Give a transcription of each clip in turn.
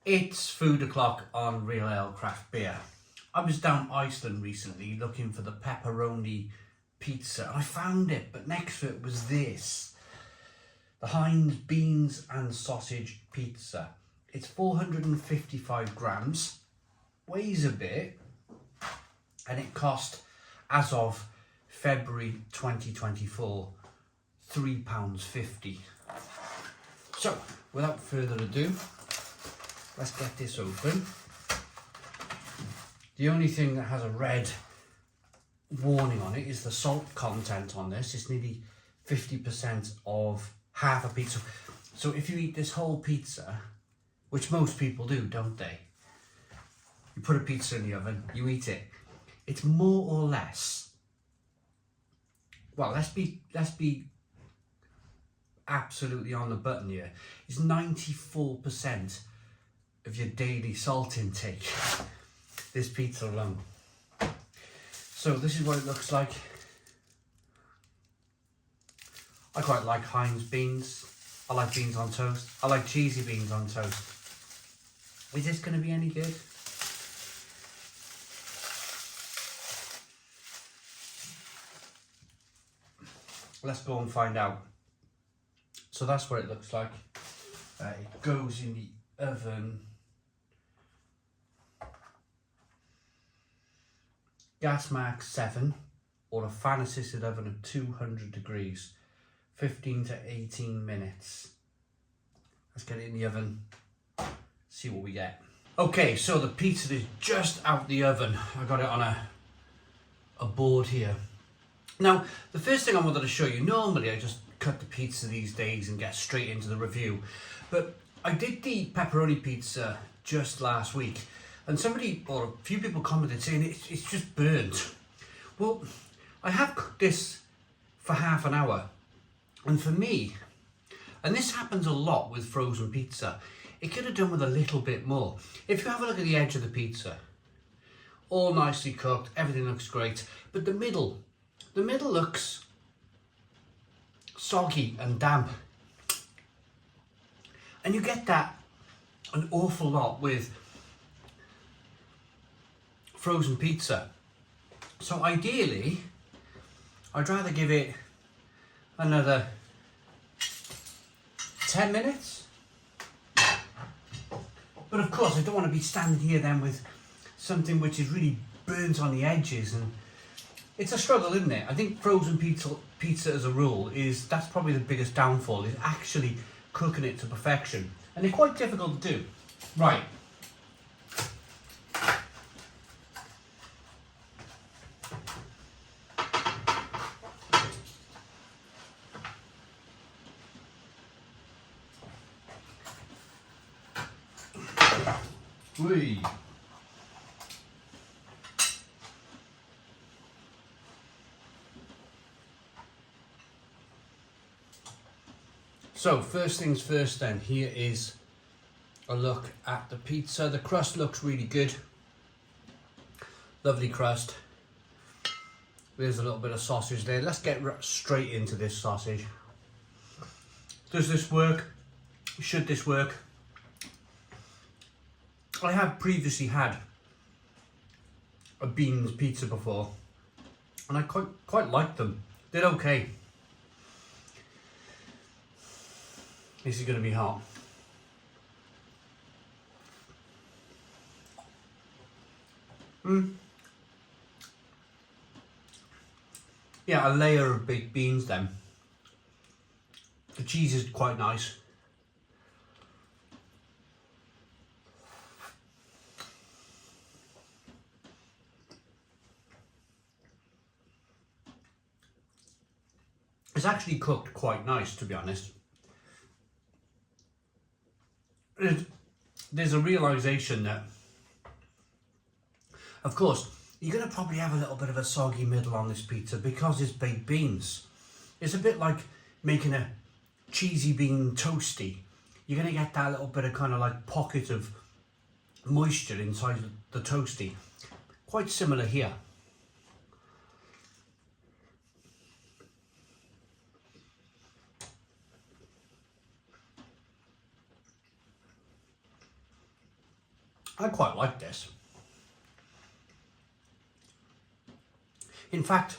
It's food o'clock on Real Ale Craft Beer. I was down Iceland recently looking for the pepperoni pizza. I found it, but next to it was this. The Heinz Beanz and Sausage Pizza. It's 455 grams, weighs a bit, and it cost, as of February 2024, £3.50. So, without further ado, let's get this open. The only thing that has a red warning on it is the salt content on this. It's nearly 50% of half a pizza. So if you eat this whole pizza, which most people do, don't they? You put a pizza in the oven, you eat it. It's more or less, well, let's be absolutely on the button here. It's 94% of your daily salt intake, this pizza alone. So this is what it looks like. I quite like Heinz beans. I like beans on toast. I like cheesy beans on toast. Is this going to be any good? Let's go and find out. So that's what it looks like. It goes in the oven. Gas max 7 or a fan assisted oven of 200 degrees, 15 to 18 minutes. Let's get it in the oven, see what we get. Okay, so the pizza is just out the oven. I got it on a board here. Now, the first thing I wanted to show you, normally I just cut the pizza these days and get straight into the review, but I did the pepperoni pizza just last week, and somebody, or a few people commented saying it's just burnt. Well, I have cooked this for half an hour, and for me, and this happens a lot with frozen pizza, it could have done with a little bit more. If you have a look at the edge of the pizza, all nicely cooked, everything looks great, but the middle looks soggy and damp. And you get that an awful lot with frozen pizza. So ideally, I'd rather give it another 10 minutes. But of course, I don't want to be standing here then with something which is really burnt on the edges, and it's a struggle, isn't it? I think frozen pizza as a rule that's probably the biggest downfall, is actually cooking it to perfection. And they're quite difficult to do. Right. Whee. So first things first then, here is a look at the pizza. The crust looks really good. Lovely crust. There's a little bit of sausage there. Let's get straight into this sausage. Does this work? Should this work? I have previously had a Beanz pizza before, and I quite liked them. They're okay. This is going to be hot. Yeah, a layer of baked beans then. The cheese is quite nice. It's actually cooked quite nice, to be honest. There's a realisation that, of course, you're going to probably have a little bit of a soggy middle on this pizza because it's baked beans. It's a bit like making a cheesy bean toasty. You're going to get that little bit of kind of like pocket of moisture inside the toasty. Quite similar here. I quite like this. In fact,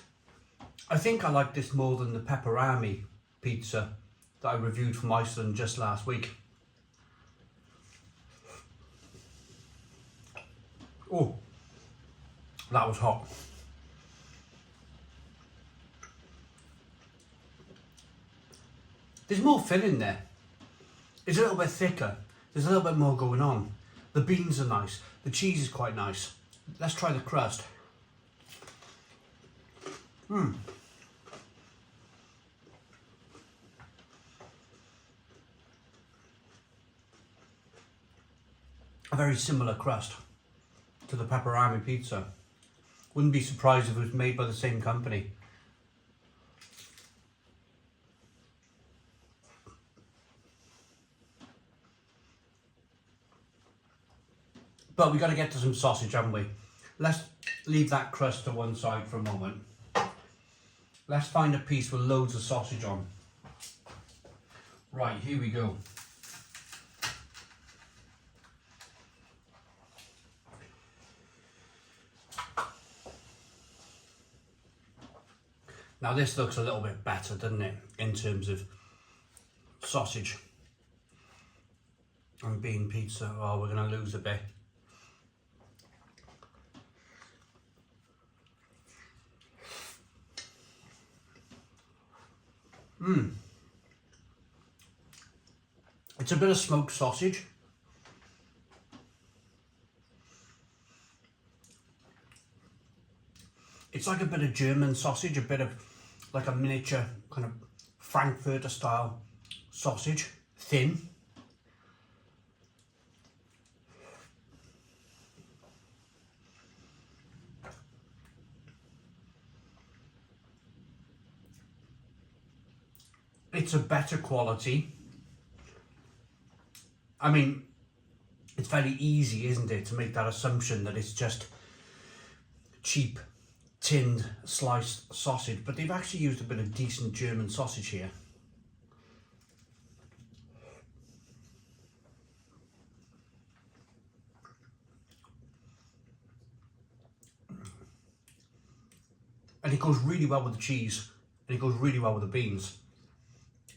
I think I like this more than the pepperami pizza that I reviewed from Iceland just last week. Oh, that was hot. There's more filling there. It's a little bit thicker. There's a little bit more going on. The beans are nice. The cheese is quite nice. Let's try the crust. A very similar crust to the pepperami pizza. Wouldn't be surprised if it was made by the same company. But we got to get to some sausage, haven't we? Let's leave that crust to one side for a moment. Let's find a piece with loads of sausage on. Right, here we go. Now this looks a little bit better, doesn't it, in terms of sausage and bean pizza. Oh, we're going to lose a bit. It's a bit of smoked sausage. It's like a bit of German sausage, a bit of like a miniature kind of Frankfurter style sausage, thin. It's a better quality. I mean, it's very easy, isn't it, to make that assumption that it's just cheap tinned sliced sausage, but they've actually used a bit of decent German sausage here. And it goes really well with the cheese, and it goes really well with the beans.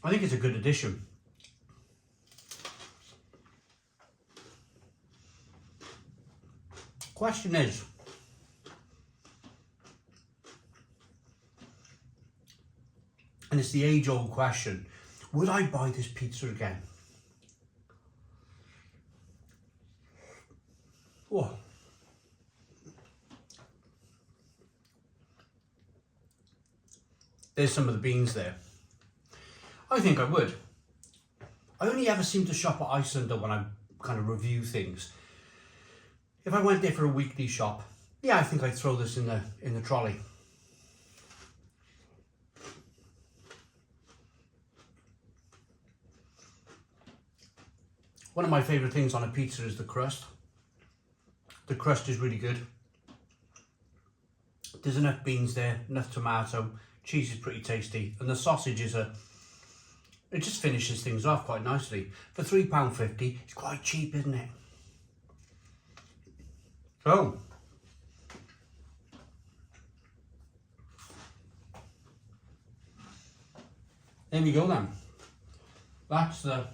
I think it's a good addition. Question is, and it's the age-old question, would I buy this pizza again? Oh. There's some of the beans there. I think I would. I only ever seem to shop at Iceland when I kind of review things. If I went there for a weekly shop, yeah, I think I'd throw this in the trolley. One of my favourite things on a pizza is the crust. The crust is really good. There's enough beans there, enough tomato, cheese is pretty tasty, and the sausage is it just finishes things off quite nicely. For £3.50, it's quite cheap, isn't it? So, there we go then. That's the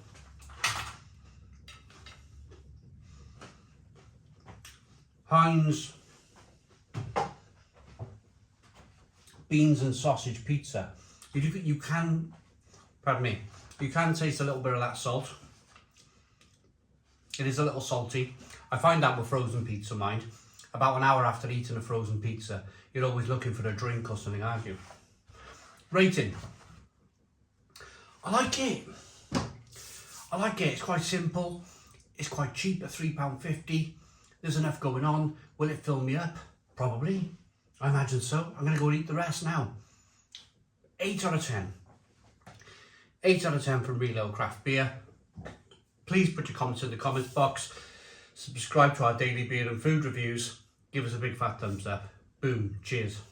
Heinz Beans and sausage pizza. You can, pardon me, you can taste a little bit of that salt. It is a little salty. I find that with frozen pizza, mind. About an hour after eating a frozen pizza, you're always looking for a drink or something, aren't you? Rating. I like it. I like it. It's quite simple. It's quite cheap at £3.50. There's enough going on. Will it fill me up? Probably. I imagine so. I'm going to go and eat the rest now. 8 out of 10. 8 out of 10 from Real Ale Craft Beer. Please put your comments in the comments box. Subscribe to our daily beer and food reviews. Give us a big fat thumbs up. Boom. Cheers.